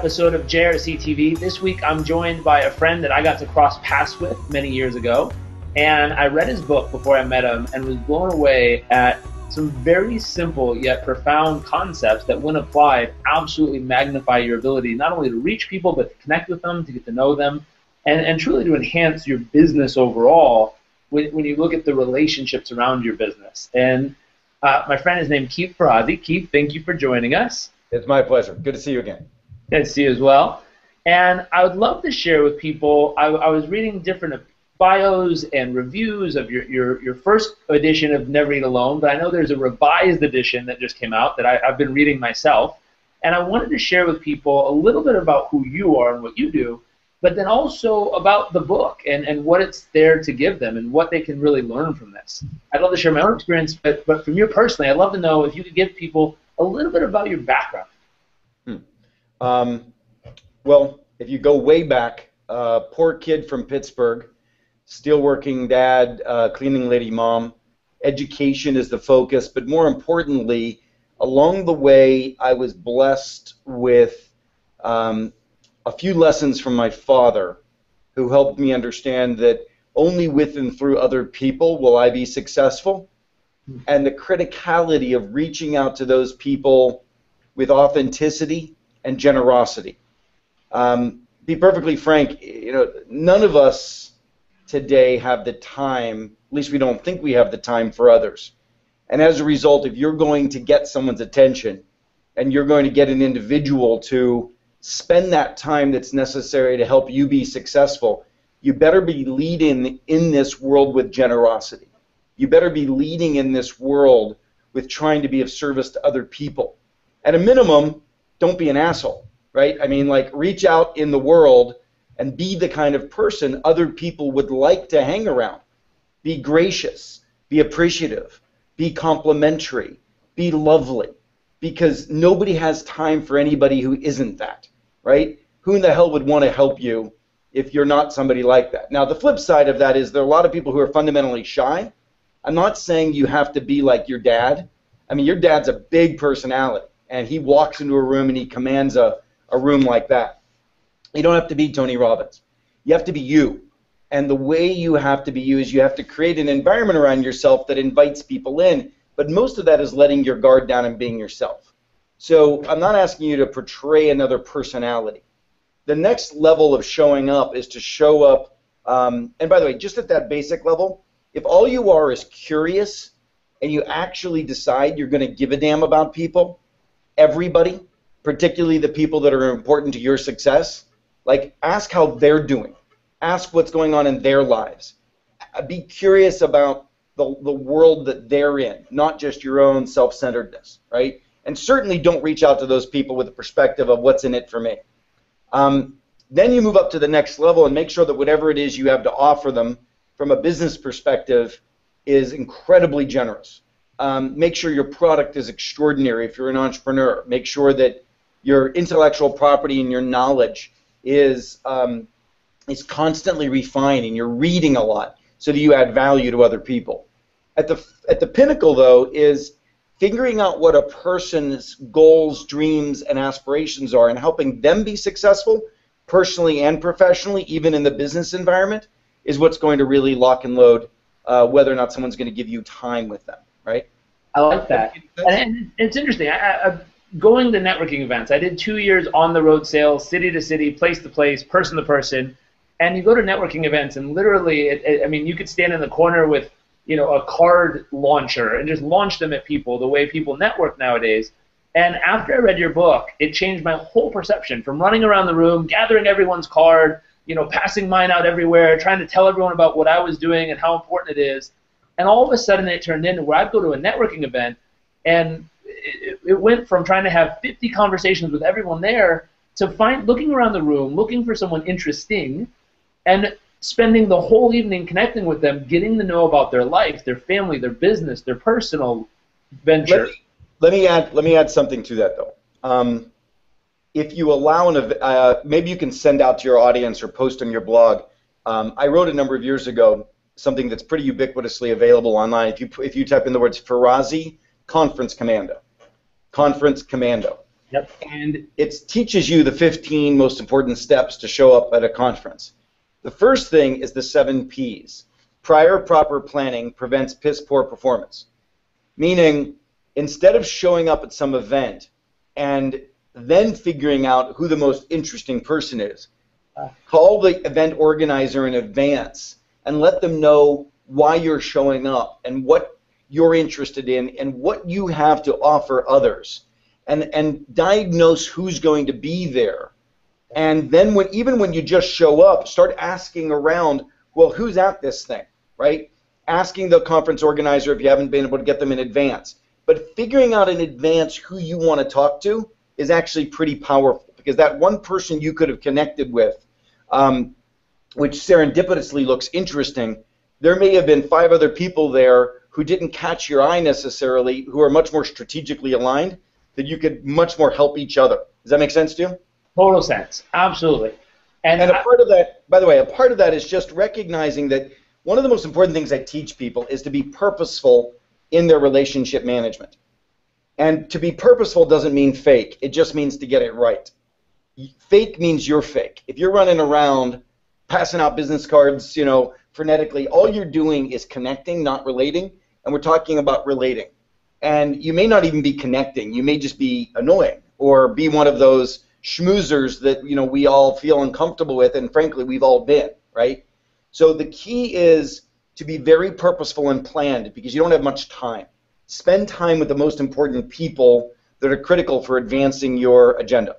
episode of JRCTv. This week I'm joined by a friend that I got to cross paths with many years ago. And I read his book before I met him and was blown away at some very simple yet profound concepts that, when applied, absolutely magnify your ability not only to reach people, but to connect with them, to get to know them, and truly to enhance your business overall when you look at the relationships around your business. And my friend is named Keith Ferrazzi. Keith, thank you for joining us. It's my pleasure. Good to see you again. Good to see you as well. And I would love to share with people, I was reading different bios and reviews of your first edition of Never Eat Alone, but I know there's a revised edition that just came out that I've been reading myself. And I wanted to share with people a little bit about who you are and what you do, but then also about the book and what it's there to give them and what they can really learn from this. I'd love to share my own experience, but from you personally, I'd love to know if you could give people a little bit about your background. Well, if you go way back, poor kid from Pittsburgh, steelworking dad, cleaning lady mom. Education is the focus, but more importantly, along the way, I was blessed with a few lessons from my father, who helped me understand that only with and through other people will I be successful, and the criticality of reaching out to those people with authenticity and generosity. Be perfectly frank, none of us today have the time, at least we don't think we have the time for others. And as a result, if you're going to get someone's attention and you're going to get an individual to spend that time that's necessary to help you be successful, you better be leading in this world with generosity. You better be leading in this world with trying to be of service to other people. At a minimum, don't be an asshole, right? I mean, like, reach out in the world and be the kind of person other people would like to hang around. Be gracious, be appreciative, be complimentary, be lovely, because nobody has time for anybody who isn't that, right? Who in the hell would want to help you if you're not somebody like that? Now, the flip side of that is there are a lot of people who are fundamentally shy. I'm not saying you have to be like your dad. I mean, your dad's a big personality, and he walks into a room and he commands a room like that. You don't have to be Tony Robbins. You have to be you. And the way you have to be you is you have to create an environment around yourself that invites people in, but most of that is letting your guard down and being yourself. So I'm not asking you to portray another personality. The next level of showing up is to show up, and by the way, just at that basic level, if all you are is curious and you actually decide you're going to give a damn about people, everybody, particularly the people that are important to your success, like, ask how they're doing. Ask what's going on in their lives. Be curious about the world that they're in, not just your own self-centeredness, right? And certainly don't reach out to those people with a perspective of what's in it for me. Then you move up to the next level and make sure that whatever it is you have to offer them from a business perspective is incredibly generous. Make sure your product is extraordinary if you're an entrepreneur. Make sure that your intellectual property and your knowledge is constantly refined and you're reading a lot so that you add value to other people. At the pinnacle, though, is figuring out what a person's goals, dreams, and aspirations are and helping them be successful personally and professionally, even in the business environment, is what's going to really lock and load whether or not someone's going to give you time with them, right? I like that. And it's interesting. Going to networking events, I did 2 years on the road sales, city to city, place to place, person to person, and you go to networking events and literally, I mean, you could stand in the corner with, a card launcher and just launch them at people the way people network nowadays. And after I read your book, it changed my whole perception from running around the room, gathering everyone's card, passing mine out everywhere, trying to tell everyone about what I was doing and how important it is. And all of a sudden it turned into where I'd go to a networking event and it went from trying to have 50 conversations with everyone there to looking around the room, looking for someone interesting, and spending the whole evening connecting with them, getting to know about their life, their family, their business, their personal venture. Let me add something to that, though. If you allow maybe you can send out to your audience or post on your blog. I wrote a number of years ago something that's pretty ubiquitously available online. If you type in the words Ferrazzi Conference Commando. Yep. And it teaches you the 15 most important steps to show up at a conference. The first thing is the 7 Ps. Prior proper planning prevents piss poor performance. Meaning, instead of showing up at some event and then figuring out who the most interesting person is, call the event organizer in advance and let them know why you're showing up and what you're interested in and what you have to offer others, and diagnose who's going to be there. And then even when you just show up, start asking around, well, who's at this thing, right? Asking the conference organizer if you haven't been able to get them in advance. But figuring out in advance who you want to talk to is actually pretty powerful, because that one person you could have connected with, which serendipitously looks interesting, there may have been 5 other people there who didn't catch your eye necessarily, who are much more strategically aligned, that you could much more help each other. Does that make sense to you? Total sense. Absolutely. And a part of that, by the way, a part of that is just recognizing that one of the most important things I teach people is to be purposeful in their relationship management. And to be purposeful doesn't mean fake. It just means to get it right. Fake means you're fake. If you're running around passing out business cards, frenetically, all you're doing is connecting, not relating. And we're talking about relating. And you may not even be connecting. You may just be annoying or be one of those schmoozers that we all feel uncomfortable with, and frankly, we've all been, right? So the key is to be very purposeful and planned, because you don't have much time. Spend time with the most important people that are critical for advancing your agenda.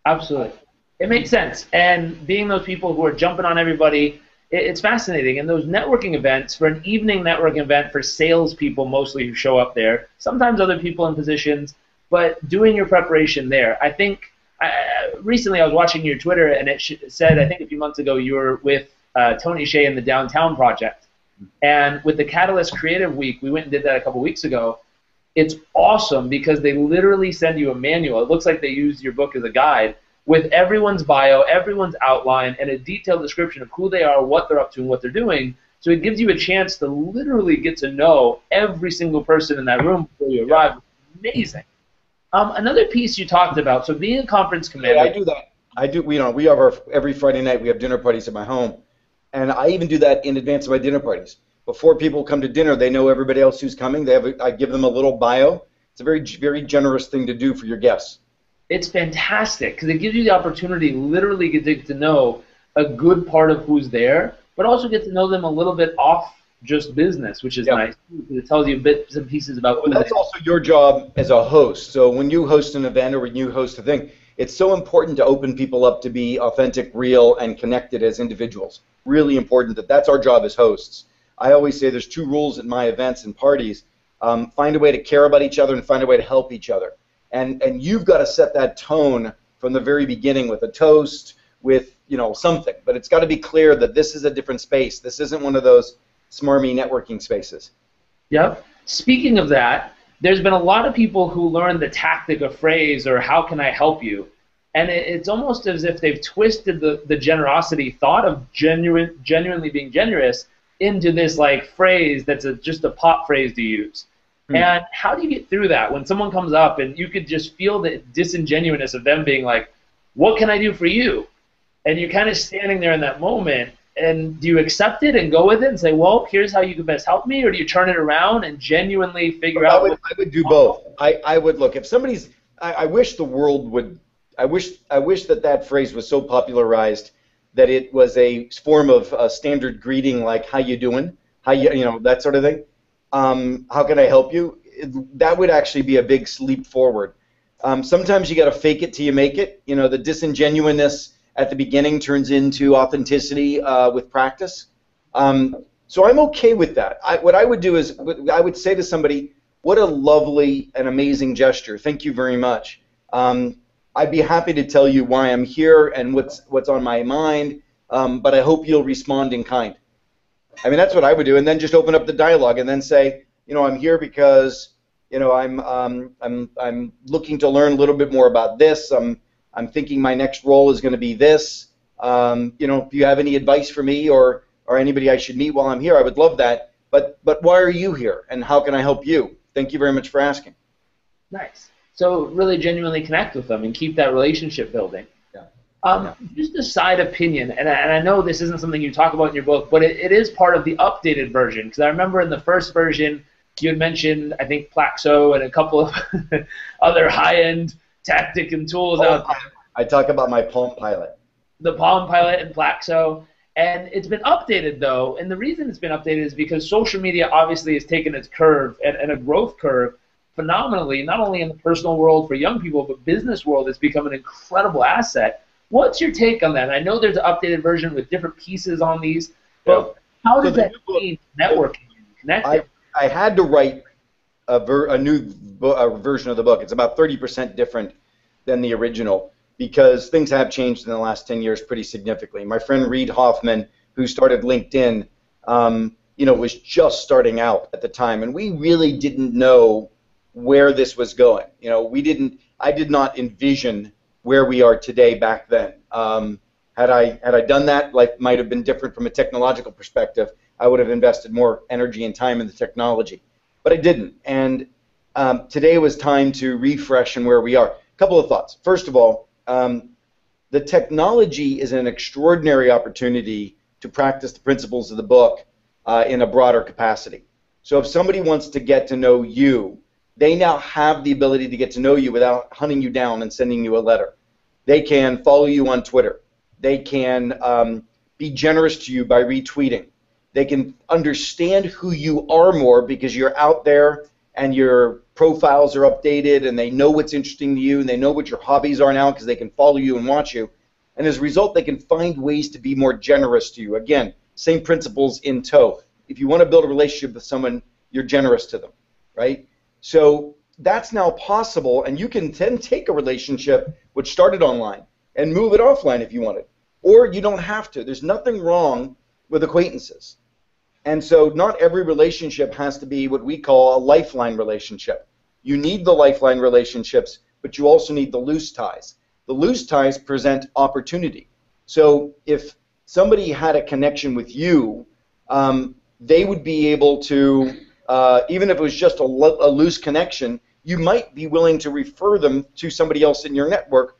Absolutely. It makes sense. And being those people who are jumping on everybody, it's fascinating. And those networking events, for an evening networking event for salespeople mostly who show up there, sometimes other people in positions, but doing your preparation there. I think recently I was watching your Twitter, and it said, I think a few months ago, you were with Tony Hsieh in the Downtown Project. And with the Catalyst Creative Week, we went and did that a couple weeks ago. It's awesome because they literally send you a manual. It looks like they use your book as a guide with everyone's bio, everyone's outline, and a detailed description of who they are, what they're up to, and what they're doing. So it gives you a chance to literally get to know every single person in that room before you arrive. Amazing. Another piece you talked about, so being a conference commander. Yeah, I do that. I do. We have every Friday night we have dinner parties at my home, and I even do that in advance of my dinner parties. Before people come to dinner, they know everybody else who's coming. I give them a little bio. It's a very, very generous thing to do for your guests. It's fantastic because it gives you the opportunity to literally get to know a good part of who's there, but also get to know them a little bit off just business, which is nice. It tells you bits and pieces about who that's also your job as a host. So when you host an event or when you host a thing, it's so important to open people up to be authentic, real, and connected as individuals. Really important that's our job as hosts. I always say there's 2 rules at my events and parties. Find a way to care about each other and find a way to help each other. And you've got to set that tone from the very beginning with a toast, with something. But it's got to be clear that this is a different space. This isn't one of those smarmy networking spaces. Yep. Speaking of that, there's been a lot of people who learn the tactic of phrase or how can I help you, and it's almost as if they've twisted the generosity thought of genuinely being generous into this like phrase that's just a pop phrase to use. And how do you get through that when someone comes up and you could just feel the disingenuousness of them being like, what can I do for you? And you're kind of standing there in that moment, and do you accept it and go with it and say, well, here's how you can best help me, or do you turn it around and genuinely figure out? I would do both. I would look, if somebody's, I wish the world would, I wish that phrase was so popularized that it was a form of standard greeting, like how you doing, that sort of thing. How can I help you? That would actually be a big leap forward. Sometimes you got to fake it till you make it. The disingenuousness at the beginning turns into authenticity with practice. So I'm okay with that. What I would do is I would say to somebody, what a lovely and amazing gesture. Thank you very much. I'd be happy to tell you why I'm here and what's on my mind, but I hope you'll respond in kind. I mean, that's what I would do, and then just open up the dialogue and then say, I'm here because, I'm looking to learn a little bit more about this. I'm thinking my next role is going to be this. Do you have any advice for me or anybody I should meet while I'm here? I would love that. But why are you here, and how can I help you? Thank you very much for asking. Nice. So really genuinely connect with them and keep that relationship building. Just a side opinion, and I know this isn't something you talk about in your book, but it is part of the updated version, because I remember in the first version you had mentioned, I think, Plaxo and a couple of other high-end tactic and tools out there. I talk about my Palm Pilot. The Palm Pilot and Plaxo, and it's been updated, though, and the reason it's been updated is because social media obviously has taken its curve and a growth curve phenomenally, not only in the personal world for young people, but business world. It's become an incredible asset. What's your take on that? I know there's an updated version with different pieces on these, but how does that change networking and connecting? I had to write a new version of the book. It's about 30% different than the original because things have changed in the last 10 years pretty significantly. My friend Reid Hoffman, who started LinkedIn, was just starting out at the time, and we really didn't know where this was going. I did not envision where we are today back then. Had I done that, life might have been different from a technological perspective. I would have invested more energy and time in the technology, but I didn't. And today was time to refresh and where we are. A couple of thoughts. First of all, the technology is an extraordinary opportunity to practice the principles of the book in a broader capacity. So if somebody wants to get to know you, they now have the ability to get to know you without hunting you down and sending you a letter. They can follow you on Twitter. They can be generous to you by retweeting. They can understand who you are more because you're out there and your profiles are updated and they know what's interesting to you and they know what your hobbies are now because they can follow you and watch you. And as a result, they can find ways to be more generous to you. Again, same principles in tow. If you want to build a relationship with someone, you're generous to them, right? So that's now possible, and you can then take a relationship which started online and move it offline if you wanted. Or you don't have to. There's nothing wrong with acquaintances. And so not every relationship has to be what we call a lifeline relationship. You need the lifeline relationships, but you also need the loose ties. The loose ties present opportunity. So if somebody had a connection with you, they would be able to, even if it was just a loose connection, you might be willing to refer them to somebody else in your network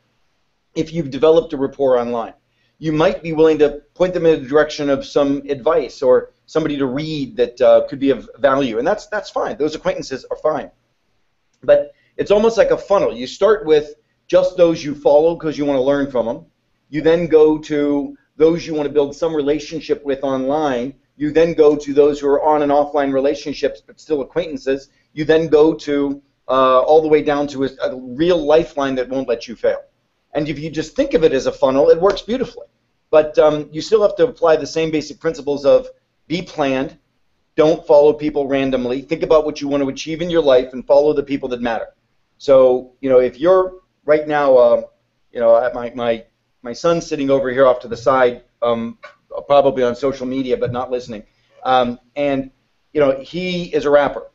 if you've developed a rapport online. You might be willing to point them in the direction of some advice or somebody to read that could be of value, and that's fine. Those acquaintances are fine. But it's almost like a funnel. You start with just those you follow because you want to learn from them. You then go to those you want to build some relationship with online. You then go to those who are on and offline relationships but still acquaintances. You then go to all the way down to a real lifeline that won't let you fail. And if you just think of it as a funnel, it works beautifully. But you still have to apply the same basic principles of be planned, don't follow people randomly, think about what you want to achieve in your life, and follow the people that matter. So, if you're right now, my son's sitting over here off to the side, probably on social media, but not listening. And he is a rapper.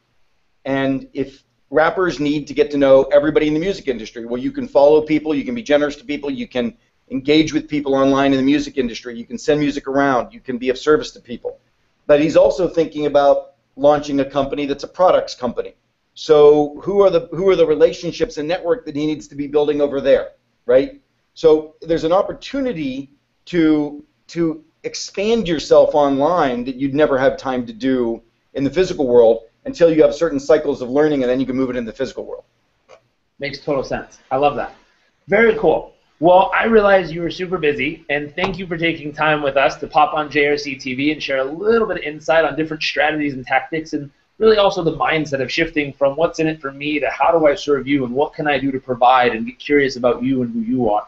And if rappers need to get to know everybody in the music industry, well, you can follow people, you can be generous to people, you can engage with people online in the music industry, you can send music around, you can be of service to people. But he's also thinking about launching a company that's a products company. So who are the relationships and network that he needs to be building over there, right? So there's an opportunity to expand yourself online that you'd never have time to do in the physical world until you have certain cycles of learning, and then you can move it into the physical world. Makes total sense. I love that. Very cool. Well, I realize you were super busy, and thank you for taking time with us to pop on JRCTv and share a little bit of insight on different strategies and tactics, and really also the mindset of shifting from what's in it for me to how do I serve you and what can I do to provide and get curious about you and who you are.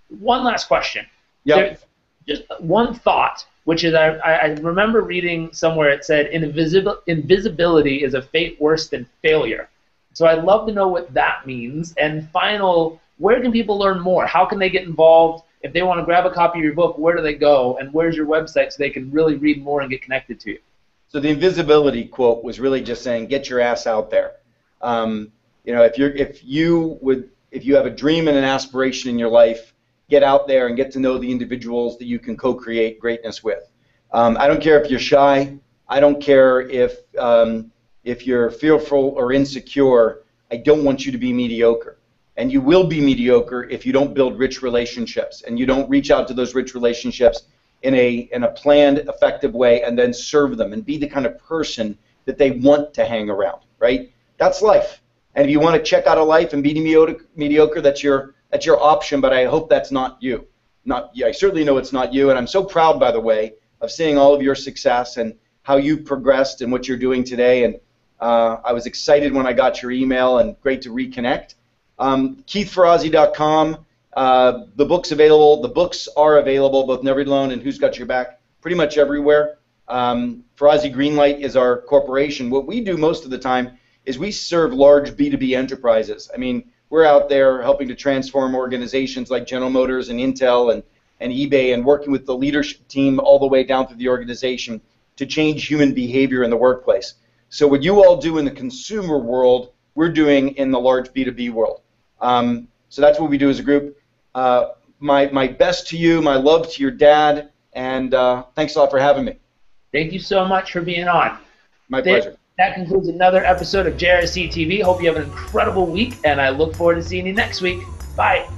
One last question. Yep. Just one thought, which is I remember reading somewhere it said invisibility is a fate worse than failure. So I'd love to know what that means. And final, where can people learn more? How can they get involved? If they want to grab a copy of your book, where do they go? And where's your website so they can really read more and get connected to you? So the invisibility quote was really just saying, get your ass out there. If you have a dream and an aspiration in your life, get out there and get to know the individuals that you can co-create greatness with. I don't care if you're shy. I don't care if you're fearful or insecure. I don't want you to be mediocre. And you will be mediocre if you don't build rich relationships and you don't reach out to those rich relationships in a planned, effective way and then serve them and be the kind of person that they want to hang around, right? That's life. And if you want to check out a life and be mediocre, that's your option, but I hope that's not you. I certainly know it's not you, and I'm so proud, by the way, of seeing all of your success and how you've progressed and what you're doing today. And I was excited when I got your email, and great to reconnect. KeithFerrazzi.com. The book's available. The books are available, both Never Alone and Who's Got Your Back, pretty much everywhere. Ferrazzi Greenlight is our corporation. What we do most of the time is we serve large B2B enterprises. I mean, we're out there helping to transform organizations like General Motors and Intel and eBay, and working with the leadership team all the way down through the organization to change human behavior in the workplace. So what you all do in the consumer world, we're doing in the large B2B world. So that's what we do as a group. My best to you, my love to your dad, and thanks a lot for having me. Thank you so much for being on. My pleasure. That concludes another episode of JRCTv. Hope you have an incredible week, and I look forward to seeing you next week. Bye.